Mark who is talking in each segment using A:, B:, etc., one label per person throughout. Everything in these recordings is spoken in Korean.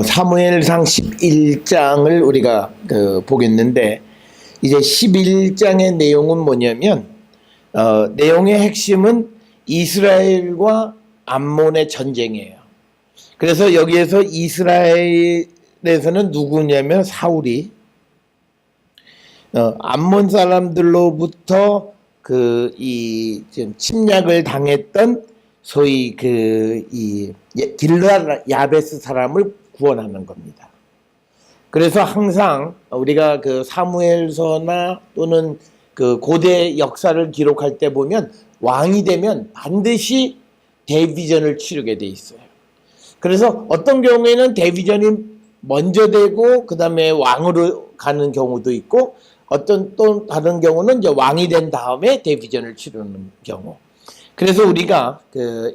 A: 사무엘상 11장을 우리가 보겠는데, 이제 11장의 내용은 뭐냐면, 내용의 핵심은 이스라엘과 암몬의 전쟁이에요. 그래서 여기에서 이스라엘에서는 누구냐면 사울이 암몬 사람들로부터 지금 침략을 당했던 소위 길르앗 야베스 사람을 구원하는 겁니다. 그래서 항상 우리가 사무엘서나 또는 고대 역사를 기록할 때 보면 왕이 되면 반드시 대비전을 치르게 돼 있어요. 그래서 어떤 경우에는 대비전이 먼저 되고 그 다음에 왕으로 가는 경우도 있고, 또 다른 경우는 이제 왕이 된 다음에 대비전을 치르는 경우. 그래서 우리가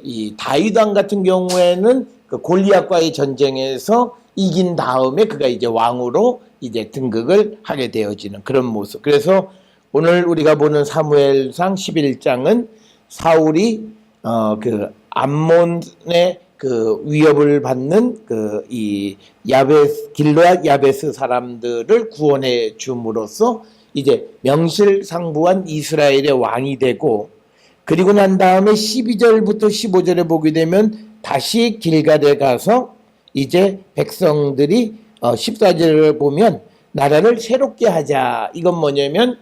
A: 이 다윗 왕 같은 경우에는 골리앗과의 전쟁에서 이긴 다음에 그가 이제 왕으로 이제 등극을 하게 되어지는 그런 모습. 그래서 오늘 우리가 보는 사무엘상 11장은 사울이 암몬의 위협을 받는 이 길르앗 야베스 사람들을 구원해 줌으로써 이제 명실상부한 이스라엘의 왕이 되고, 그리고 난 다음에 12절부터 15절에 보게 되면 다시 길갈에 가서 이제 백성들이 14절을 보면 나라를 새롭게 하자. 이건 뭐냐면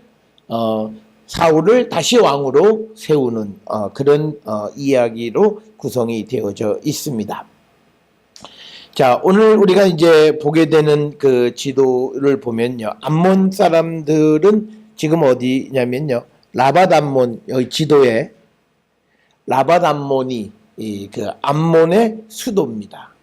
A: 사울을 다시 왕으로 세우는 그런 이야기로 구성이 되어져 있습니다. 자, 오늘 우리가 이제 보게 되는 지도를 보면요, 암몬 사람들은 지금 어디냐면요, 라밧 암몬, 여기 지도에 라밧 암몬이 암몬의 수도입니다.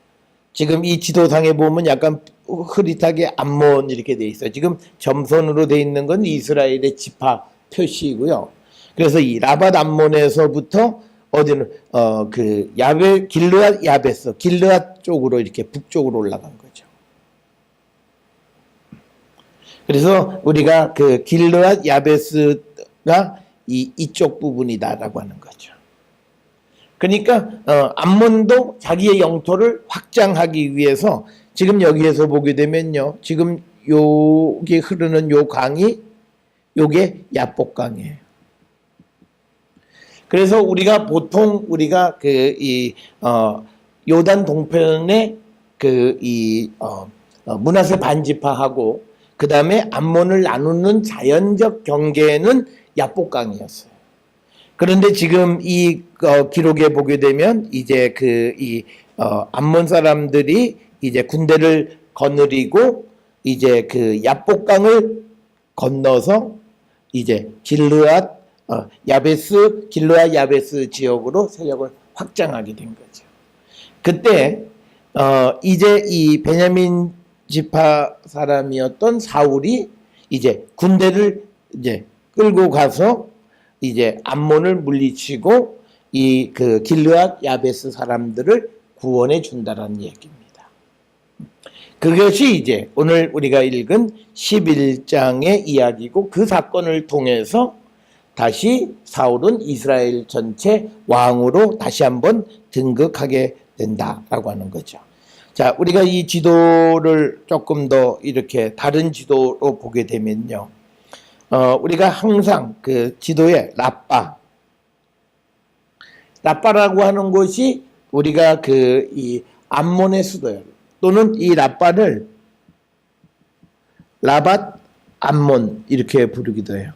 A: 지금 이 지도상에 보면 약간 흐릿하게 암몬 이렇게 돼 있어요. 지금 점선으로 돼 있는 건 이스라엘의 지파 표시이고요. 그래서 이 라밧 암몬에서부터 어디는 길르앗 야베스, 길르앗 쪽으로 이렇게 북쪽으로 올라간 거죠. 그래서 우리가 길르앗 야베스가 이쪽 부분이다라고 하는 거죠. 그러니까 암몬도 자기의 영토를 확장하기 위해서 지금 여기에서 보게 되면요, 지금 여기 흐르는 요 강이 요게 야복강이에요. 그래서 우리가 보통 요단 동편에 므낫세 반지파하고 그 다음에 암몬을 나누는 자연적 경계는 야복강이었어요. 그런데 지금 이 기록에 보게 되면 이제 암몬 사람들이 이제 군대를 거느리고 이제 야복강을 건너서 이제 길르앗 야베스 지역으로 세력을 확장하게 된 거죠. 그때 이제 이 베냐민 지파 사람이었던 사울이 이제 군대를 이제 끌고 가서 이제 암몬을 물리치고 이 길르앗 야베스 사람들을 구원해 준다라는 얘기입니다. 그것이 이제 오늘 우리가 읽은 11장의 이야기고, 그 사건을 통해서 다시 사울은 이스라엘 전체 왕으로 다시 한번 등극하게 된다라고 하는 거죠. 자, 우리가 이 지도를 조금 더 이렇게 다른 지도로 보게 되면요, 우리가 항상 지도에 라빠라고 하는 곳이 우리가 이 암몬의 수도예요. 또는 이 라빠를 라밧 암몬 이렇게 부르기도 해요.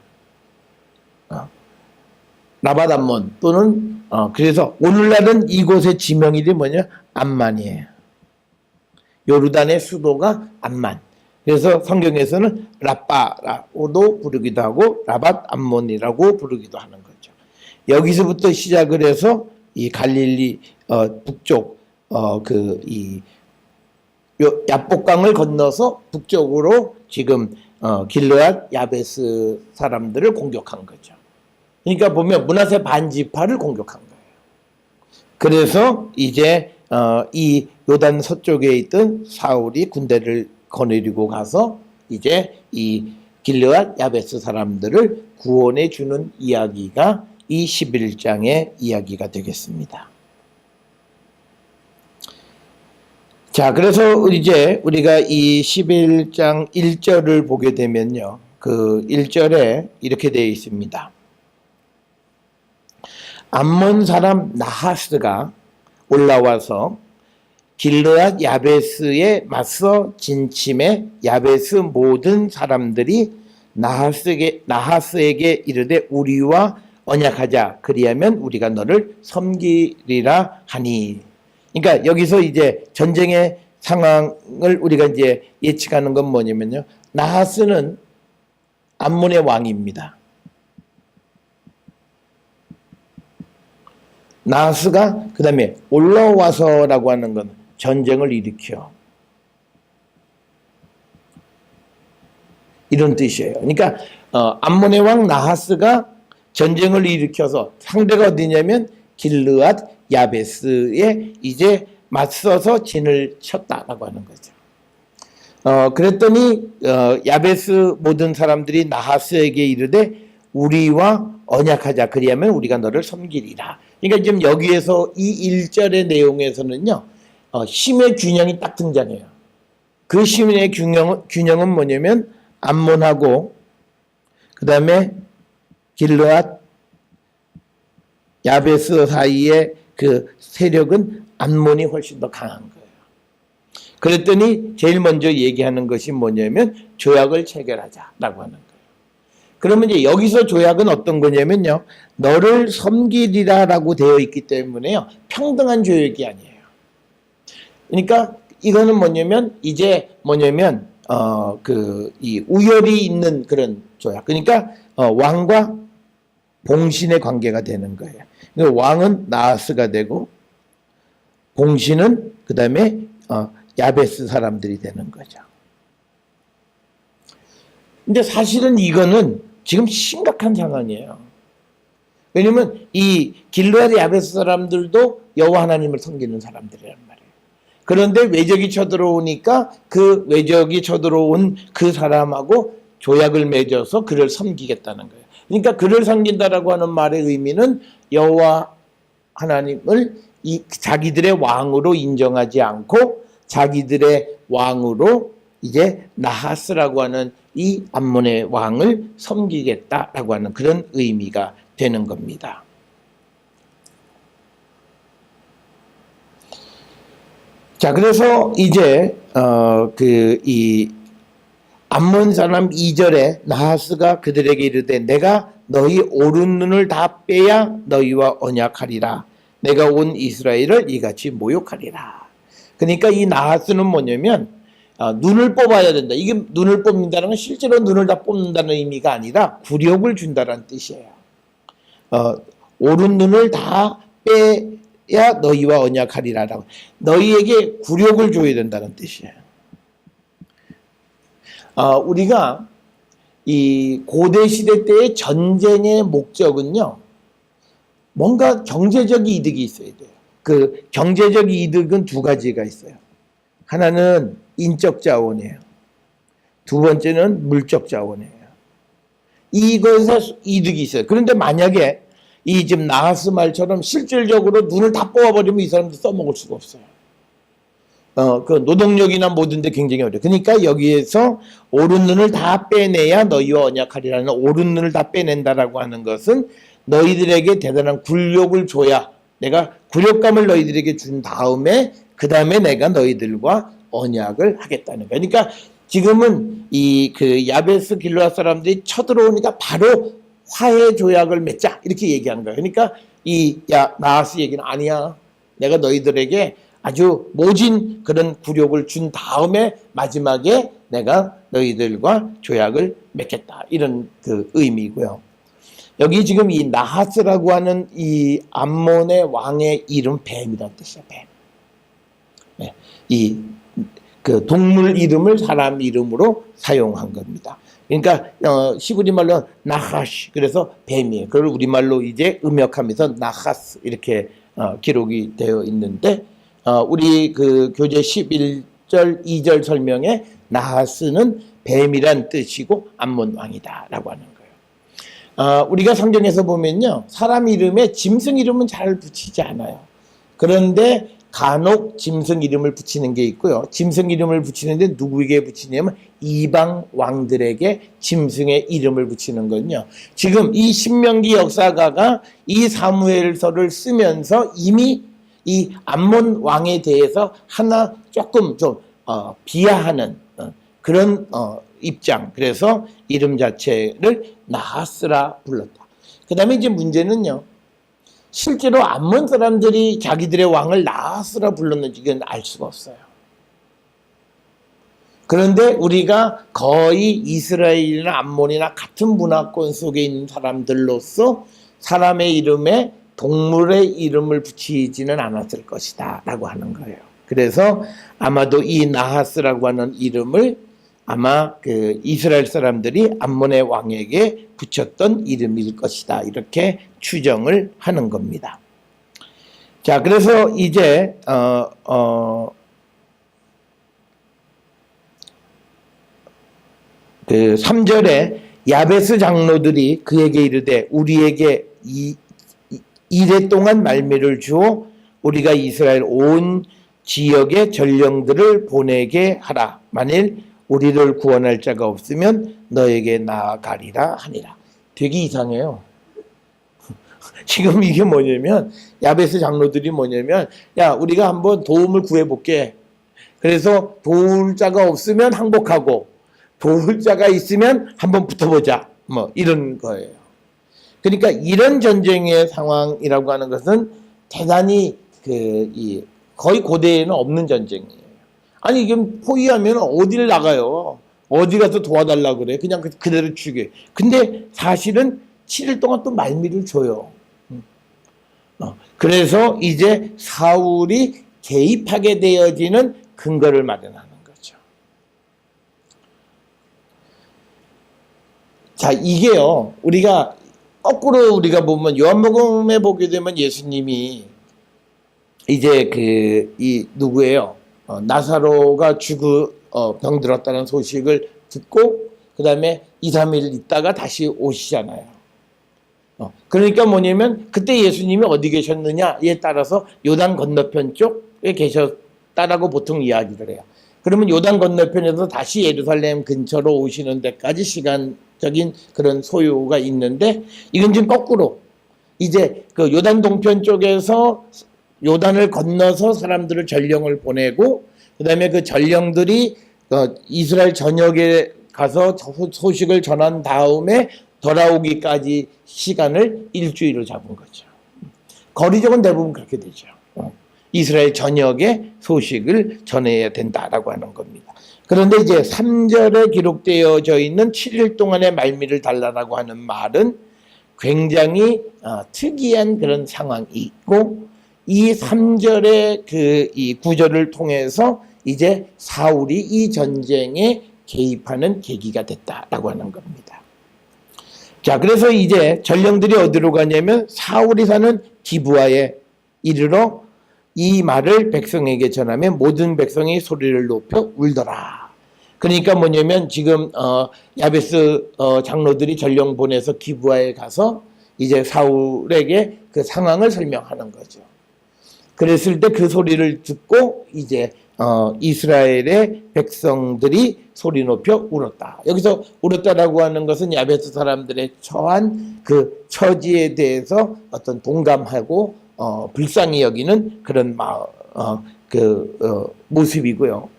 A: 라밧 암몬 또는 그래서 오늘날은 이곳의 지명이름이 뭐냐? 암만이에요. 요르단의 수도가 암만. 그래서 성경에서는 라빠라고도 부르기도 하고 라밧 암몬이라고 부르기도 하는 거죠. 여기서부터 시작을 해서 이 갈릴리 북쪽 야복강을 건너서 북쪽으로 지금 길르앗 야베스 사람들을 공격한 거죠. 그러니까 보면 므낫세 반지파를 공격한 거예요. 그래서 이제 이 요단 서쪽에 있던 사울이 군대를 거느리고 가서 이제 이 길르앗 야베스 사람들을 구원해 주는 이야기가 이 11장의 이야기가 되겠습니다. 자, 그래서 이제 우리가 이 11장 1절을 보게 되면요. 그 1절에 이렇게 되어 있습니다. 암몬 사람 나하스가 올라와서 길르앗 야베스에 맞서 진침해 야베스 모든 사람들이 나하스에게 이르되 우리와 언약하자. 그리하면 우리가 너를 섬기리라 하니. 그러니까 여기서 이제 전쟁의 상황을 우리가 이제 예측하는 건 뭐냐면요. 나하스는 암몬의 왕입니다. 나하스가 그 다음에 올라와서라고 하는 건 전쟁을 일으켜. 이런 뜻이에요. 그러니까 암몬의 왕 나하스가 전쟁을 일으켜서 상대가 어디냐면 길르앗 야베스에 이제 맞서서 진을 쳤다라고 하는 거죠. 그랬더니 야베스 모든 사람들이 나하스에게 이르되 우리와 언약하자. 그리하면 우리가 너를 섬기리라. 그러니까 지금 여기에서 이 1절의 내용에서는요. 힘의 균형이 딱 등장해요. 그 힘의 균형은 뭐냐면 암몬하고 그 다음에 길르앗 야베스 사이의 그 세력은 암몬이 훨씬 더 강한 거예요. 그랬더니 제일 먼저 얘기하는 것이 뭐냐면 조약을 체결하자라고 하는 거예요. 그러면 이제 여기서 조약은 어떤 거냐면요. 너를 섬기리라라고 되어 있기 때문에요. 평등한 조약이 아니에요. 그러니까 이거는 뭐냐면 이제 뭐냐면 이 우열이 있는 그런 조약. 그러니까 왕과 봉신의 관계가 되는 거예요. 그러니까 왕은 나하스가 되고 봉신은 그 다음에 야베스 사람들이 되는 거죠. 근데 사실은 이거는 지금 심각한 상황이에요. 왜냐면 이 길르앗 야베스 사람들도 여호와 하나님을 섬기는 사람들이란 말이에요. 그런데 외적이 쳐들어오니까 그 외적이 쳐들어온 그 사람하고 조약을 맺어서 그를 섬기겠다는 거예요. 그러니까 그를 섬긴다라고 하는 말의 의미는 여호와 하나님을 자기들의 왕으로 인정하지 않고 자기들의 왕으로 이제 나하스라고 하는 이 암몬의 왕을 섬기겠다라고 하는 그런 의미가 되는 겁니다. 자, 그래서 이제 이 암몬 사람 2절에 나하스가 그들에게 이르되 내가 너희 오른 눈을 다 빼야 너희와 언약하리라. 내가 온 이스라엘을 이같이 모욕하리라. 그러니까 이 나하스는 뭐냐면 눈을 뽑아야 된다. 이게 눈을 뽑는다는 건 실제로 눈을 다 뽑는다는 의미가 아니라 굴욕을 준다는 뜻이에요. 오른 눈을 다 빼야 너희와 언약하리라라고. 너희에게 굴욕을 줘야 된다는 뜻이에요. 우리가 이 고대 시대 때의 전쟁의 목적은요, 뭔가 경제적 이득이 있어야 돼요. 그 경제적 이득은 두 가지가 있어요. 하나는 인적 자원이에요. 두 번째는 물적 자원이에요. 이것에 이득이 있어요. 그런데 만약에 이 지금 나하스 말처럼 실질적으로 눈을 다 뽑아버리면 이 사람들 써먹을 수가 없어요. 그 노동력이나 모든 데 굉장히 어려워요. 그러니까 여기에서 오른 눈을 다 빼내야 너희와 언약하리라는 오른 눈을 다 빼낸다라고 하는 것은 너희들에게 대단한 굴욕을 줘야 내가 굴욕감을 너희들에게 준 다음에 그 다음에 내가 너희들과 언약을 하겠다는 거예요. 그러니까 지금은 이 그 야베스 길르앗 사람들이 쳐들어오니까 바로 화해 조약을 맺자 이렇게 얘기한 거예요. 그러니까 나하스 얘기는 아니야. 내가 너희들에게 아주 모진 그런 굴욕을 준 다음에 마지막에 내가 너희들과 조약을 맺겠다. 이런 그 의미고요. 여기 지금 이 나하스라고 하는 이 암몬의 왕의 이름 뱀이라는 뜻이야. 뱀. 네. 그 동물 이름을 사람 이름으로 사용한 겁니다. 그러니까 시브리 말로 나하시 그래서 뱀이에요. 그걸 우리말로 이제 음역하면서 나하스 이렇게 기록이 되어 있는데 우리 그 교재 11절 2절 설명에 나하스는 뱀이란 뜻이고 암몬 왕이다라고 하는 거예요. 우리가 성경에서 보면요. 사람 이름에 짐승 이름은 잘 붙이지 않아요. 그런데 간혹 짐승 이름을 붙이는 게 있고요. 짐승 이름을 붙이는데 누구에게 붙이냐면 이방 왕들에게 짐승의 이름을 붙이는 건요. 지금 이 신명기 역사가가 이 사무엘서를 쓰면서 이미 이 암몬 왕에 대해서 하나 조금 좀 비하하는 그런 입장. 그래서 이름 자체를 나하스라 불렀다. 그 다음에 이제 문제는요. 실제로 암몬 사람들이 자기들의 왕을 나하스라 불렀는지 이건 알 수가 없어요. 그런데 우리가 거의 이스라엘이나 암몬이나 같은 문화권 속에 있는 사람들로서 사람의 이름에 동물의 이름을 붙이지는 않았을 것이다 라고 하는 거예요. 그래서 아마도 이 나하스라고 하는 이름을 아마 그 이스라엘 사람들이 암몬의 왕에게 붙였던 이름일 것이다. 이렇게 추정을 하는 겁니다. 자, 그래서 이제 그 3절에 야베스 장로들이 그에게 이르되 우리에게 이래 동안 말미를 주어 우리가 이스라엘 온 지역의 전령들을 보내게 하라. 만일 우리를 구원할 자가 없으면 너에게 나아가리라 하니라. 되게 이상해요. 지금 이게 뭐냐면 야베스 장로들이 뭐냐면 야 우리가 한번 도움을 구해볼게. 그래서 도울 자가 없으면 항복하고 도울 자가 있으면 한번 붙어보자. 뭐 이런 거예요. 그러니까 이런 전쟁의 상황이라고 하는 것은 대단히 거의 고대에는 없는 전쟁이에요. 아니 이게 포위하면 어디를 나가요? 어디 가서 도와달라고 그래? 그냥 그대로 죽여. 근데 사실은 7일 동안 또 말미를 줘요. 그래서 이제 사울이 개입하게 되어지는 근거를 마련하는 거죠. 자, 이게요. 우리가 거꾸로 우리가 보면 요한복음에 보게 되면 예수님이 이제 누구예요? 나사로가 병들었다는 소식을 듣고 그 다음에 2, 3일 있다가 다시 오시잖아요. 그러니까 뭐냐면 그때 예수님이 어디 계셨느냐에 따라서 요단 건너편 쪽에 계셨다라고 보통 이야기를 해요. 그러면 요단 건너편에서 다시 예루살렘 근처로 오시는 데까지 시간적인 그런 소요가 있는데 이건 지금 거꾸로 이제 그 요단 동편 쪽에서 요단을 건너서 사람들을 전령을 보내고 그 다음에 그 전령들이 이스라엘 전역에 가서 소식을 전한 다음에 돌아오기까지 시간을 일주일을 잡은 거죠. 거리적은 대부분 그렇게 되죠. 이스라엘 전역에 소식을 전해야 된다라고 하는 겁니다. 그런데 이제 3절에 기록되어져 있는 7일 동안의 말미를 달라라고 하는 말은 굉장히 특이한 그런 상황이 있고 이 3절의 이 구절을 통해서 이제 사울이 이 전쟁에 개입하는 계기가 됐다라고 하는 겁니다. 자, 그래서 이제 전령들이 어디로 가냐면 사울이 사는 기브아에 이르러 이 말을 백성에게 전하면 모든 백성이 소리를 높여 울더라. 그러니까 뭐냐면 지금 야베스 장로들이 전령 보내서 기브아에 가서 이제 사울에게 그 상황을 설명하는 거죠. 그랬을 때 그 소리를 듣고 이제 이스라엘의 백성들이 소리 높여 울었다. 여기서 울었다라고 하는 것은 야베스 사람들의 처한 그 처지에 대해서 어떤 동감하고 불쌍히 여기는 그런 모습이고요.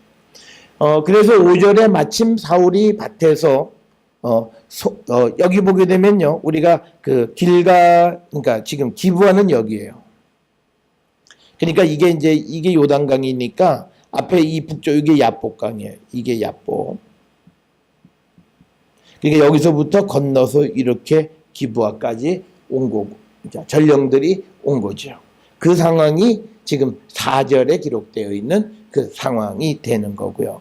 A: 그래서 5절에 마침 사울이 밭에서 여기 보게 되면요, 우리가 그러니까 지금 기브아는 여기예요. 그러니까 이게 요단강이니까 앞에 이 북쪽 이게 야복강이에요. 이게 야복. 그러니까 여기서부터 건너서 이렇게 기브아까지 온 거고, 전령들이 온 거죠. 그 상황이 지금 4절에 기록되어 있는 그 상황이 되는 거고요.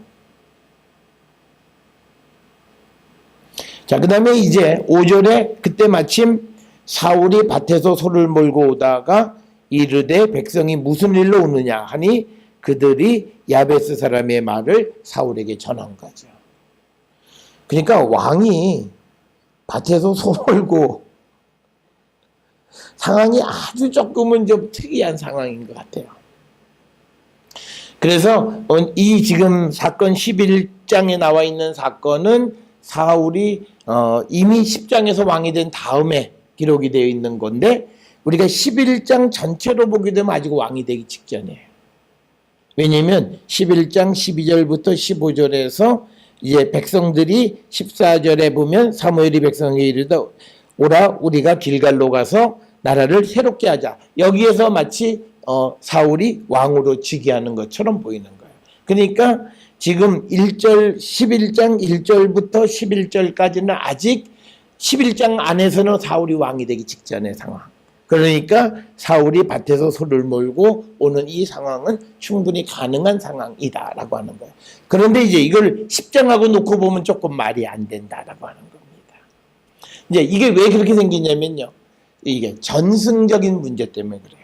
A: 자, 그 다음에 이제 5절에 그때 마침 사울이 밭에서 소를 몰고 오다가 이르되 백성이 무슨 일로 오느냐 하니 그들이 야베스 사람의 말을 사울에게 전한 거죠. 그러니까 왕이 밭에서 소 몰고 상황이 아주 조금은 좀 특이한 상황인 것 같아요. 그래서 이 지금 사건 11장에 나와 있는 사건은 사울이 이미 10장에서 왕이 된 다음에 기록이 되어 있는 건데 우리가 11장 전체로 보게 되면 아직 왕이 되기 직전이에요. 왜냐하면 11장 12절부터 15절에서 이제 백성들이 14절에 보면 사무엘이 백성에게 이르되 오라 우리가 길갈로 가서 나라를 새롭게 하자. 여기에서 마치 사울이 왕으로 즉위하는 것처럼 보이는 거예요. 그러니까 지금 11장 1절부터 11절까지는 아직 11장 안에서는 사울이 왕이 되기 직전의 상황. 그러니까 사울이 밭에서 소를 몰고 오는 이 상황은 충분히 가능한 상황이다라고 하는 거예요. 그런데 이제 이걸 10장하고 놓고 보면 조금 말이 안 된다라고 하는 겁니다. 이제 이게 왜 그렇게 생기냐면요. 이게 전승적인 문제 때문에 그래요.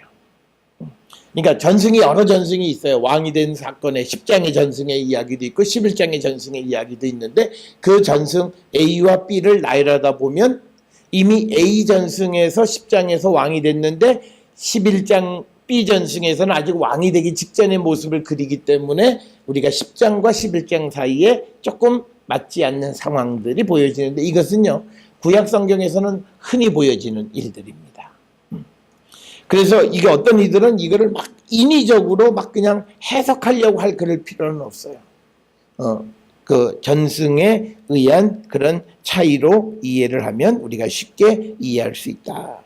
A: 그러니까 전승이 여러 전승이 있어요. 왕이 된 사건의 10장의 전승의 이야기도 있고 11장의 전승의 이야기도 있는데 그 전승 A와 B를 나열하다 보면 이미 A 전승에서 10장에서 왕이 됐는데 11장 B 전승에서는 아직 왕이 되기 직전의 모습을 그리기 때문에 우리가 10장과 11장 사이에 조금 맞지 않는 상황들이 보여지는데 이것은요 구약 성경에서는 흔히 보여지는 일들입니다. 그래서 이게 어떤 이들은 이거를 막 인위적으로 막 그냥 해석하려고 할 그럴 필요는 없어요. 그 전승에 의한 그런 차이로 이해를 하면 우리가 쉽게 이해할 수 있다.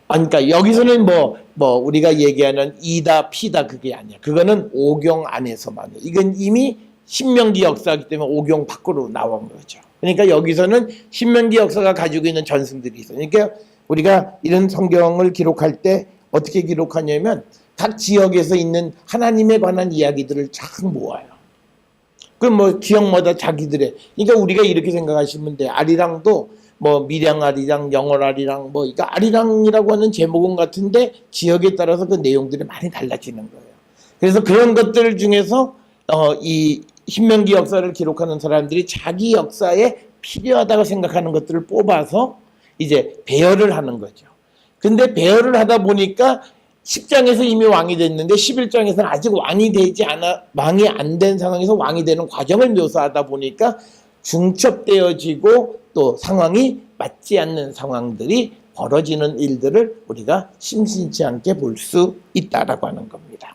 A: 그러니까 여기서는 뭐 우리가 얘기하는 이다 피다 그게 아니야. 그거는 오경 안에서만. 이건 이미 신명기 역사이기 때문에 오경 밖으로 나온 거죠. 그러니까 여기서는 신명기 역사가 가지고 있는 전승들이 있어요. 그러니까 우리가 이런 성경을 기록할 때 어떻게 기록하냐면 각 지역에서 있는 하나님에 관한 이야기들을 쫙 모아요. 그럼 뭐 지역마다 자기들의 그러니까 우리가 이렇게 생각하시면 돼. 아리랑도 뭐 밀양 아리랑, 영월 아리랑 뭐 그러니까 아리랑이라고 하는 제목은 같은데 지역에 따라서 그 내용들이 많이 달라지는 거예요. 그래서 그런 것들 중에서 이 신명기 역사를 기록하는 사람들이 자기 역사에 필요하다고 생각하는 것들을 뽑아서 이제 배열을 하는 거죠. 근데 배열을 하다 보니까 10장에서 이미 왕이 됐는데 11장에서는 아직 왕이 안 된 상황에서 왕이 되는 과정을 묘사하다 보니까 중첩되어지고 또 상황이 맞지 않는 상황들이 벌어지는 일들을 우리가 심심치 않게 볼 수 있다라고 하는 겁니다.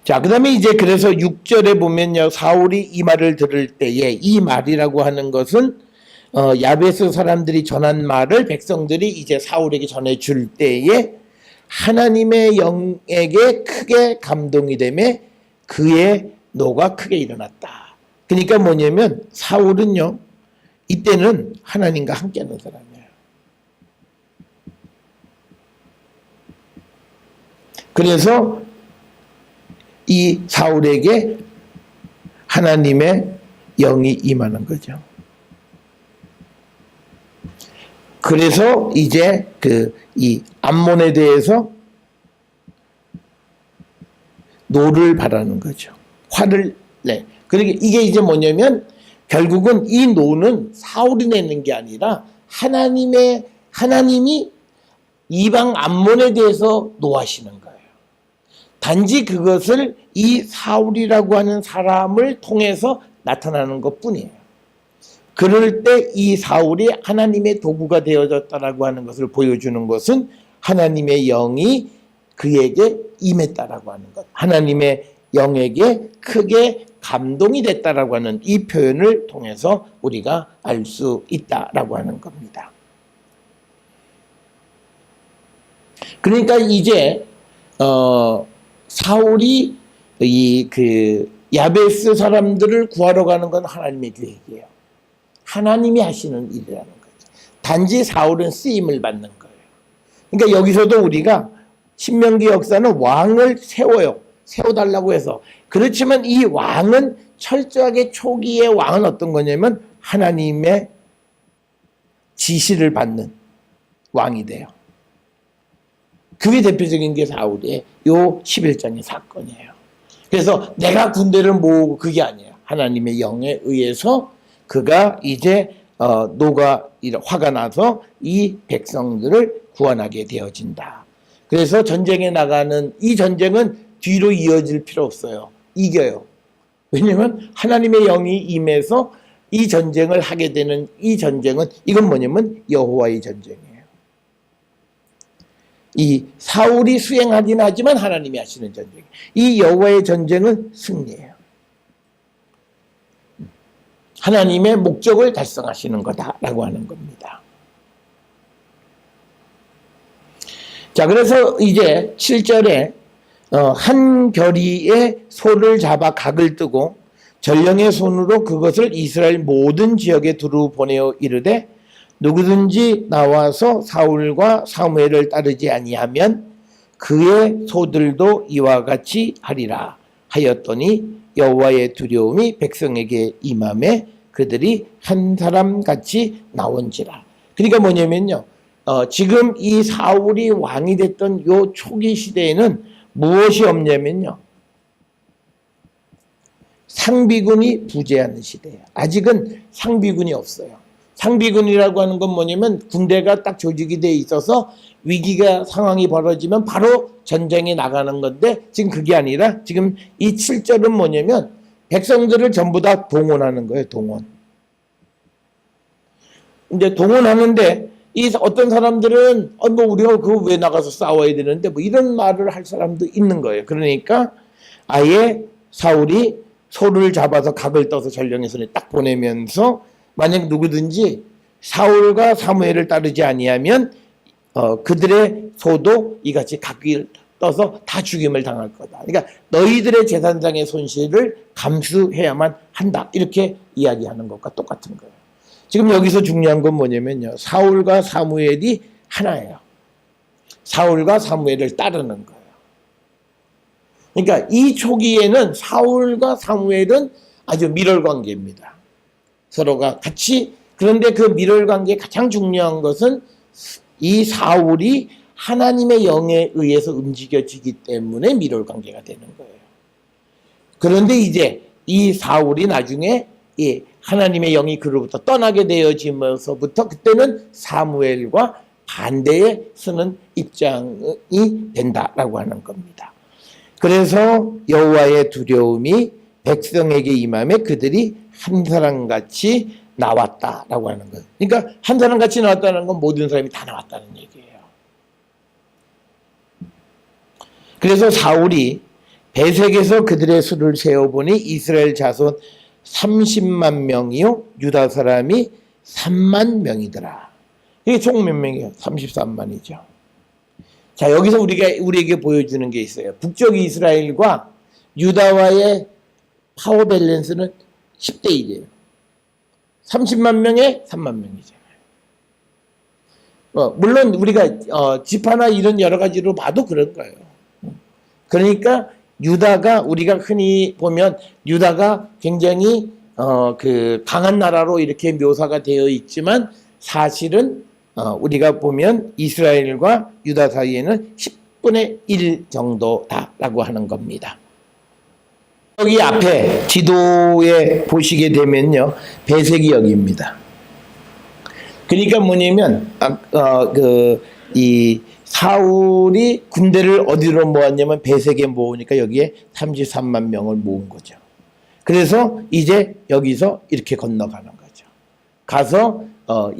A: 자, 그 다음에 이제 그래서 6절에 보면요. 사울이 이 말을 들을 때에 이 말이라고 하는 것은 야베스 사람들이 전한 말을 백성들이 이제 사울에게 전해줄 때에 하나님의 영에게 크게 감동이 되며 그의 노가 크게 일어났다. 그러니까 뭐냐면 사울은요. 이때는 하나님과 함께하는 사람이에요. 그래서 이 사울에게 하나님의 영이 임하는 거죠. 그래서 이제 이 암몬에 대해서 노를 바라는 거죠. 화를 내. 그러니까 이게 이제 뭐냐면 결국은 이 노는 사울이 내는 게 아니라 하나님이 이방 암몬에 대해서 노하시는 거예요. 단지 그것을 이 사울이라고 하는 사람을 통해서 나타나는 것뿐이에요. 그럴 때 이 사울이 하나님의 도구가 되어졌다라고 하는 것을 보여주는 것은 하나님의 영이 그에게 임했다라고 하는 것. 하나님의 영에게 크게 감동이 됐다라고 하는 이 표현을 통해서 우리가 알 수 있다라고 하는 겁니다. 그러니까 이제 사울이 야베스 사람들을 구하러 가는 건 하나님의 계획이에요. 하나님이 하시는 일이라는 거죠. 단지 사울은 쓰임을 받는 거예요. 그러니까 여기서도 우리가 신명기 역사는 왕을 세워달라고 해서 그렇지만 이 왕은 철저하게 초기의 왕은 어떤 거냐면 하나님의 지시를 받는 왕이 돼요. 그게 대표적인 게 사울의 요 11장의 사건이에요. 그래서 내가 군대를 모으고 그게 아니에요. 하나님의 영에 의해서 그가 이제 화가 나서 이 백성들을 구원하게 되어진다. 그래서 전쟁에 나가는 이 전쟁은 뒤로 이어질 필요 없어요. 이겨요. 왜냐하면 하나님의 영이 임해서 이 전쟁을 하게 되는 이 전쟁은 이건 뭐냐면 여호와의 전쟁이에요. 이 사울이 수행하긴 하지만 하나님이 하시는 전쟁. 이 여호와의 전쟁은 승리예요. 하나님의 목적을 달성하시는 거다라고 하는 겁니다. 자, 그래서 이제 7절에 한 결의의 소를 잡아 각을 뜨고 전령의 손으로 그것을 이스라엘 모든 지역에 두루 보내어 이르되 누구든지 나와서 사울과 사무엘을 따르지 아니하면 그의 소들도 이와 같이 하리라 하였더니 여호와의 두려움이 백성에게 임함에 그들이 한 사람 같이 나온지라. 그러니까 뭐냐면요, 지금 이 사울이 왕이 됐던 요 초기 시대에는 무엇이 없냐면요, 상비군이 부재하는 시대예요. 아직은 상비군이 없어요. 상비군이라고 하는 건 뭐냐면 군대가 딱 조직이 돼 있어서 위기가 상황이 벌어지면 바로 전쟁에 나가는 건데 지금 그게 아니라 지금 이 7절은 뭐냐면 백성들을 전부 다 동원하는 거예요. 동원. 이제 동원하는데 이 어떤 사람들은 뭐 우리가 그거 왜 나가서 싸워야 되는데 뭐 이런 말을 할 사람도 있는 거예요. 그러니까 아예 사울이 소를 잡아서 각을 떠서 전령의 손에 딱 보내면서 만약 누구든지 사울과 사무엘을 따르지 아니하면 그들의 소도 이같이 각을 떠서 다 죽임을 당할 거다. 그러니까 너희들의 재산상의 손실을 감수해야만 한다. 이렇게 이야기하는 것과 똑같은 거예요. 지금 여기서 중요한 건 뭐냐면요, 사울과 사무엘이 하나예요. 사울과 사무엘을 따르는 거예요. 그러니까 이 초기에는 사울과 사무엘은 아주 밀월 관계입니다. 서로가 같이. 그런데 그 밀월 관계의 가장 중요한 것은 이 사울이 하나님의 영에 의해서 움직여지기 때문에 밀월 관계가 되는 거예요. 그런데 이제 이 사울이 나중에 하나님의 영이 그로부터 떠나게 되어지면서부터 그때는 사무엘과 반대에 서는 입장이 된다라고 하는 겁니다. 그래서 여호와의 두려움이 백성에게 임함에 그들이 한 사람같이 나왔다라고 하는 거예요. 그러니까 한 사람같이 나왔다는 건 모든 사람이 다 나왔다는 얘기예요. 그래서 사울이 베색에서 그들의 수를 세어보니 이스라엘 자손 30만 명이요 유다 사람이 3만 명이더라. 이게 총 몇 명이에요? 33만이죠. 자, 여기서 우리에게 보여주는 게 있어요. 북쪽 이스라엘과 유다와의 파워 밸런스는 10대 1이에요. 30만 명에 3만 명이잖아요. 물론 우리가 지파나 이런 여러 가지로 봐도 그런 거예요. 그러니까 유다가 우리가 흔히 보면 유다가 굉장히 그 강한 나라로 이렇게 묘사가 되어 있지만 사실은 우리가 보면 이스라엘과 유다 사이에는 10분의 1 정도다라고 하는 겁니다. 여기 앞에 지도에 보시게 되면요, 배색이 여기입니다. 그러니까 뭐냐면 이 사울이 군대를 어디로 모았냐면 배색에 모으니까 여기에 33만 명을 모은 거죠. 그래서 이제 여기서 이렇게 건너가는 거죠. 가서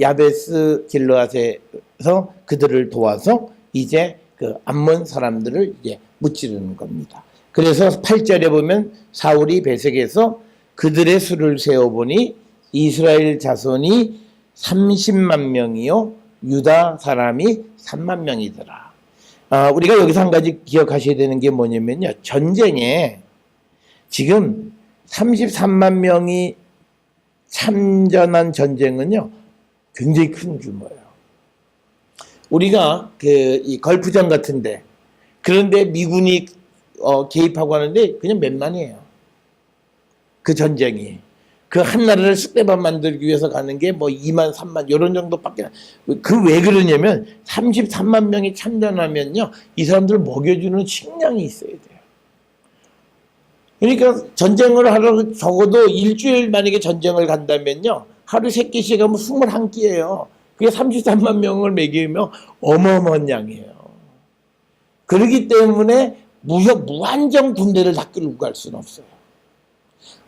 A: 야베스 길르앗에서 그들을 도와서 이제 그 암몬 사람들을 이제 무찌르는 겁니다. 그래서 8절에 보면 사울이 베색에서 그들의 수를 세어보니 이스라엘 자손이 30만 명이요 유다 사람이 3만 명이더라. 우리가 여기서 한 가지 기억하셔야 되는 게 뭐냐면요, 전쟁에 지금 33만 명이 참전한 전쟁은요 굉장히 큰 규모예요. 우리가 이 걸프전 같은데 그런데 미군이 개입하고 하는데 그냥 몇만이에요. 그 전쟁이. 그 한 나라를 쑥대밭 만들기 위해서 가는 게 뭐 2만, 3만 이런 정도밖에. 그 왜 그러냐면 33만 명이 참전하면요 이 사람들을 먹여주는 식량이 있어야 돼요. 그러니까 전쟁을 하러 적어도 일주일 만약에 전쟁을 간다면요 하루 3끼씩 하면 21끼예요. 그게 33만 명을 먹이면 어마어마한 양이에요. 그렇기 때문에 무한정 군대를 다 끌고 갈 수는 없어요.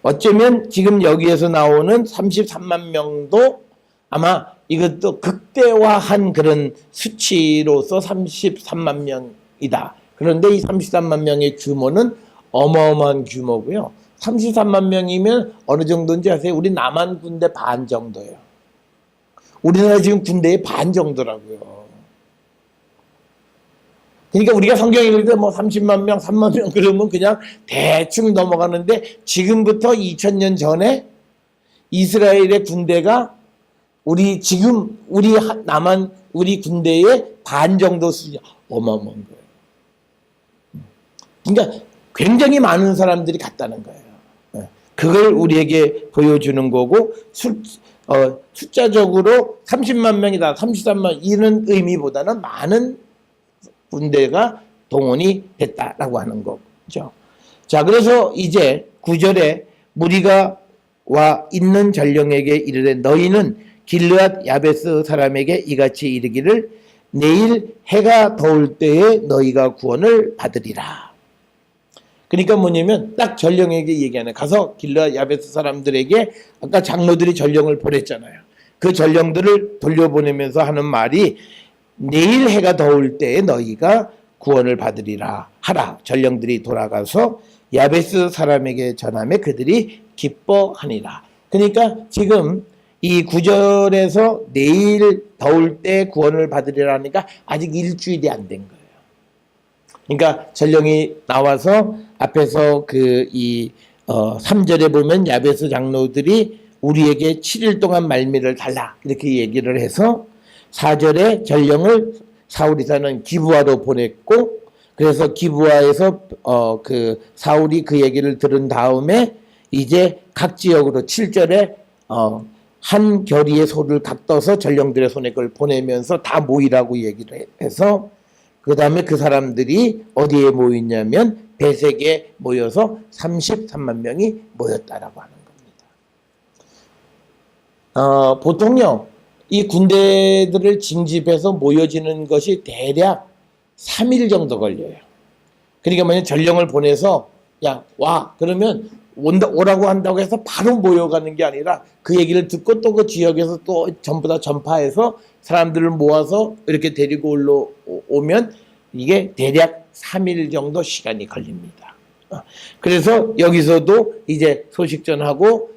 A: 어쩌면 지금 여기에서 나오는 33만 명도 아마 이것도 극대화한 그런 수치로서 33만 명이다. 그런데 이 33만 명의 규모는 어마어마한 규모고요. 33만 명이면 어느 정도인지 아세요? 우리 남한 군대 반 정도예요. 우리나라 지금 군대의 반 정도라고요. 그러니까 우리가 성경 읽을 때 뭐 30만 명, 3만 명 그러면 그냥 대충 넘어가는데 지금부터 2000년 전에 이스라엘의 군대가 지금 남한 우리 군대의 반 정도 수준, 어마어마한 거예요. 그러니까 굉장히 많은 사람들이 갔다는 거예요. 그걸 우리에게 보여주는 거고 숫자적으로 30만 명이다, 33만 이런 의미보다는 많은 군대가 동원이 됐다라고 하는 거죠. 자, 그래서 이제 9절에 무리가 와 있는 전령에게 이르되 너희는 길르앗 야베스 사람에게 이같이 이르기를 내일 해가 더울 때에 너희가 구원을 받으리라. 그러니까 뭐냐면 딱 전령에게 얘기하네. 가서 길르앗 야베스 사람들에게 아까 장로들이 전령을 보냈잖아요. 그 전령들을 돌려보내면서 하는 말이 내일 해가 더울 때에 너희가 구원을 받으리라 하라. 전령들이 돌아가서 야베스 사람에게 전하며 그들이 기뻐하니라. 그러니까 지금 이 9절에서 내일 더울 때 구원을 받으리라 하니까 아직 일주일이 안 된 거예요. 그러니까 전령이 나와서 앞에서 3절에 보면 야베스 장로들이 우리에게 7일 동안 말미를 달라 이렇게 얘기를 해서 4절에 전령을 사울이 사는 기브아로 보냈고 그래서 기브아에서 사울이 그 얘기를 들은 다음에 이제 각 지역으로 7절에 한 결의의 소를 각 떠서 전령들의 손에 그걸 보내면서 다 모이라고 얘기를 해서 그 다음에 그 사람들이 어디에 모이냐면 베색에 모여서 33만 명이 모였다라고 하는 겁니다. 보통요 이 군대들을 징집해서 모여지는 것이 대략 3일 정도 걸려요. 그러니까 만약 전령을 보내서 야 와 그러면 오라고 한다고 해서 바로 모여가는 게 아니라 그 얘기를 듣고 또 그 지역에서 또 전부 다 전파해서 사람들을 모아서 이렇게 데리고 올라오면 이게 대략 3일 정도 시간이 걸립니다. 그래서 여기서도 이제 소식 전하고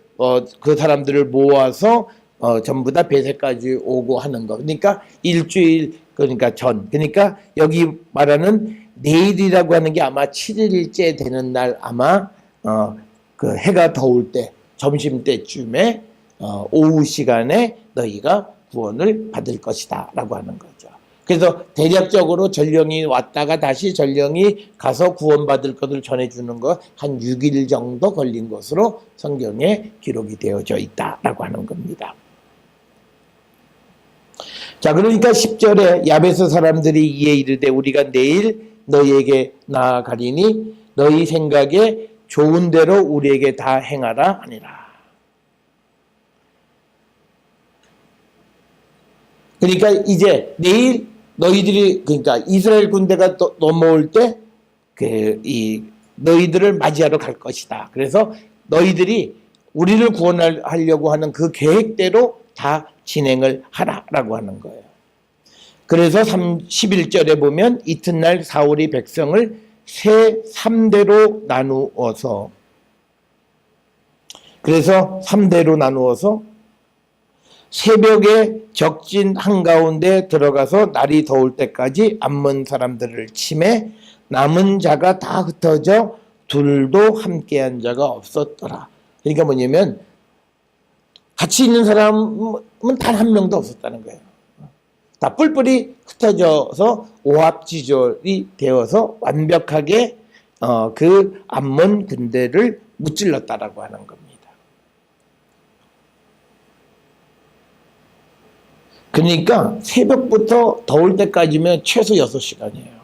A: 그 사람들을 모아서 전부 다 베세까지 오고 하는 거. 그러니까 일주일 그러니까 그러니까 여기 말하는 내일이라고 하는 게 아마 7일째 되는 날 아마 그 해가 더울 때 점심 때쯤에 오후 시간에 너희가 구원을 받을 것이다 라고 하는 거죠. 그래서 대략적으로 전령이 왔다가 다시 전령이 가서 구원받을 것을 전해주는 거 한 6일 정도 걸린 것으로 성경에 기록이 되어져 있다라고 하는 겁니다. 자, 그러니까 10절에 야베스 사람들이 이에 이르되 우리가 내일 너희에게 나아가리니 너희 생각에 좋은 대로 우리에게 다 행하라 하니라. 그러니까 이제 내일 너희들이 그러니까 이스라엘 군대가 넘어올 때 너희들을 맞이하러 갈 것이다. 그래서 너희들이 우리를 구원하려고 하는 그 계획대로 다 진행을 하라라고 하는 거예요. 그래서 11절에 보면 이튿날 사울이 백성을 세 3대로 나누어서 그래서 3대로 나누어서 새벽에 적진 한가운데 들어가서 날이 더울 때까지 암몬 사람들을 치매 남은 자가 다 흩어져 둘도 함께한 자가 없었더라. 그러니까 뭐냐면 같이 있는 사람은 단 한 명도 없었다는 거예요. 다 뿔뿔이 흩어져서 오합지졸이 되어서 완벽하게 그 암몬 군대를 무찔렀다라고 하는 겁니다. 그러니까 새벽부터 더울 때까지면 최소 6시간이에요.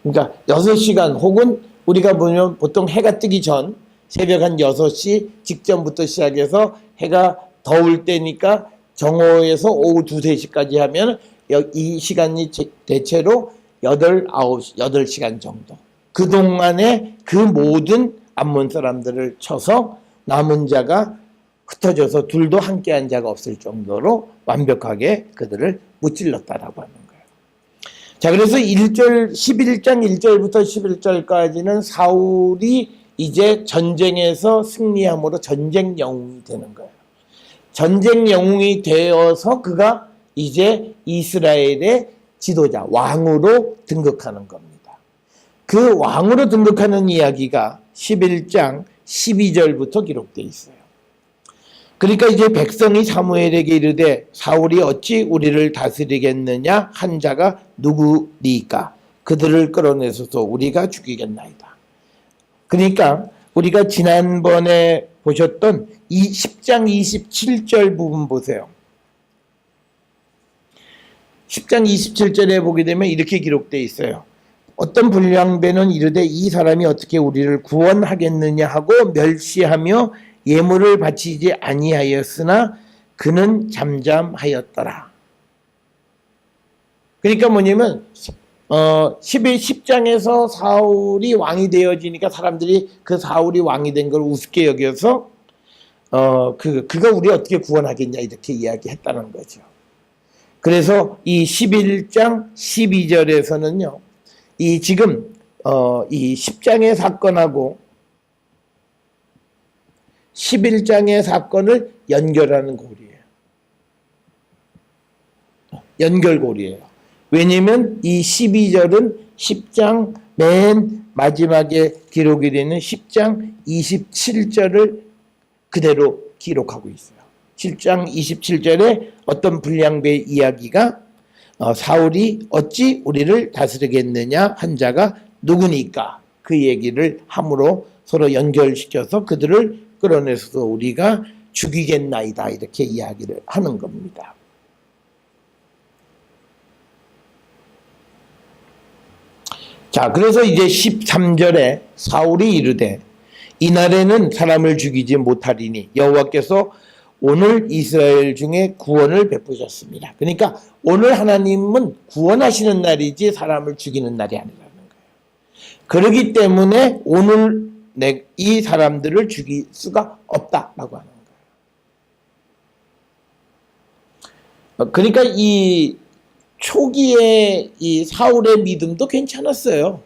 A: 그러니까 6시간 혹은 우리가 보면 보통 해가 뜨기 전 새벽 한 6시 직전부터 시작해서 해가 더울 때니까 정오에서 오후 2, 3시까지 하면 이 시간이 대체로 여덟 시간 정도. 그동안에 그 모든 암몬 사람들을 쳐서 남은 자가 흩어져서 둘도 함께한 자가 없을 정도로 완벽하게 그들을 무찔렀다라고 하는 거예요. 자, 그래서 11장 1절부터 11절까지는 사울이 이제 전쟁에서 승리함으로 전쟁 영웅이 되는 거예요. 전쟁 영웅이 되어서 그가 이제 이스라엘의 지도자, 왕으로 등극하는 겁니다. 그 왕으로 등극하는 이야기가 11장 12절부터 기록되어 있어요. 그러니까 이제 백성이 사무엘에게 이르되 사울이 어찌 우리를 다스리겠느냐 한 자가 누구니까 그들을 끌어내서서 우리가 죽이겠나이다. 그러니까 우리가 지난번에 보셨던 이 10장 27절 부분 보세요. 10장 27절에 보게 되면 이렇게 기록되어 있어요. 어떤 불량배는 이르되 이 사람이 어떻게 우리를 구원하겠느냐 하고 멸시하며 예물을 바치지 아니하였으나 그는 잠잠하였더라. 그러니까 뭐냐면 10장에서 사울이 왕이 되어지니까 사람들이 그 사울이 왕이 된 걸 우습게 여겨서 그가 우리 어떻게 구원하겠냐 이렇게 이야기했다는 거죠. 그래서 이 11장 12절에서는요. 이 지금 이 10장의 사건하고 11장의 사건을 연결하는 고리예요. 연결고리예요. 왜냐하면 이 12절은 10장 맨 마지막에 기록이 되는 10장 27절을 그대로 기록하고 있어요. 10장 27절에 어떤 불량배의 이야기가 사울이 어찌 우리를 다스리겠느냐 한 자가 누구니까 그 얘기를 함으로 서로 연결시켜서 그들을 끌어내서 우리가 죽이겠나이다 이렇게 이야기를 하는 겁니다. 자, 그래서 이제 13절에 사울이 이르되 이날에는 사람을 죽이지 못하리니 여호와께서 오늘 이스라엘 중에 구원을 베푸셨습니다. 그러니까 오늘 하나님은 구원하시는 날이지 사람을 죽이는 날이 아니라는 거예요. 그렇기 때문에 오늘 이 사람들을 죽일 수가 없다라고 하는 거예요. 그러니까 이 초기에 이 사울의 믿음도 괜찮았어요.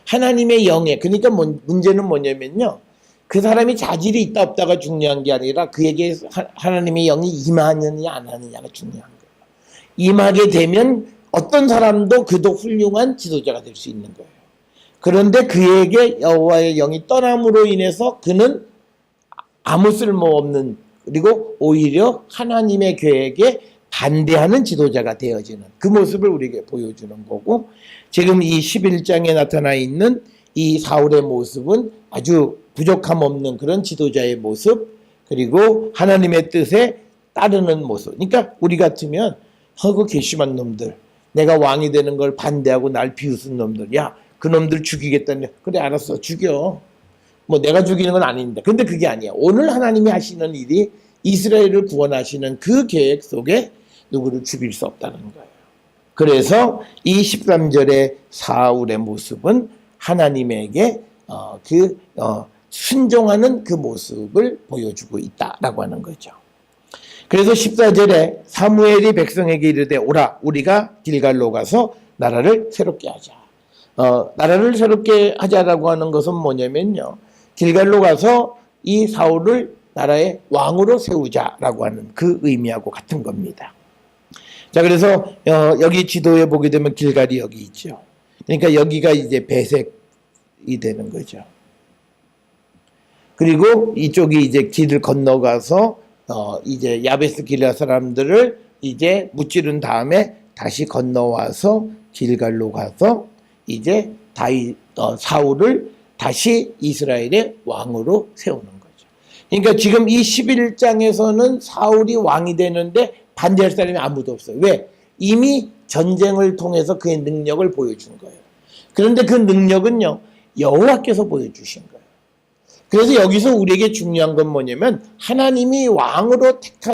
A: 하나님의 영에, 그러니까 문제는 뭐냐면요. 그 사람이 자질이 있다 없다가 중요한 게 아니라 그에게 하나님의 영이 임하느냐 안 하느냐가 중요한 거예요. 임하게 되면 어떤 사람도 그도 훌륭한 지도자가 될 수 있는 거예요. 그런데 그에게 여호와의 영이 떠남으로 인해서 그는 아무 쓸모없는, 그리고 오히려 하나님의 계획에 반대하는 지도자가 되어지는 그 모습을 우리에게 보여주는 거고, 지금 이 11장에 나타나 있는 이 사울의 모습은 아주 부족함 없는 그런 지도자의 모습, 그리고 하나님의 뜻에 따르는 모습. 그러니까 우리 같으면 그 괘씸한 놈들, 내가 왕이 되는 걸 반대하고 날 비웃은 놈들, 야, 그 놈들 죽이겠다니. 그래, 알았어, 죽여. 뭐 내가 죽이는 건 아닌데. 근데 그게 아니야. 오늘 하나님이 하시는 일이 이스라엘을 구원하시는 그 계획 속에 누구를 죽일 수 없다는 거예요. 그래서 이 13절의 사울의 모습은 하나님에게 순종하는 그 모습을 보여주고 있다라고 하는 거죠. 그래서 14절에 사무엘이 백성에게 이르되 오라 우리가 길갈로 가서 나라를 새롭게 하자. 나라를 새롭게 하자라고 하는 것은 뭐냐면요. 길갈로 가서 이 사울을 나라의 왕으로 세우자라고 하는 그 의미하고 같은 겁니다. 자, 그래서 여기 지도에 보게 되면 길갈이 여기 있죠. 그러니까 여기가 이제 베색이 되는 거죠. 그리고 이쪽이 이제 길을 건너가서 이제 야베스 길라 사람들을 이제 무찌른 다음에 다시 건너와서 길갈로 가서 이제 사울을 다시 이스라엘의 왕으로 세우는 거죠. 그러니까 지금 이 11장에서는 사울이 왕이 되는데 반대할 사람이 아무도 없어요. 왜? 이미 전쟁을 통해서 그의 능력을 보여준 거예요. 그런데 그 능력은요, 여호와께서 보여주신 거예요. 그래서 여기서 우리에게 중요한 건 뭐냐면 하나님이 왕으로 택한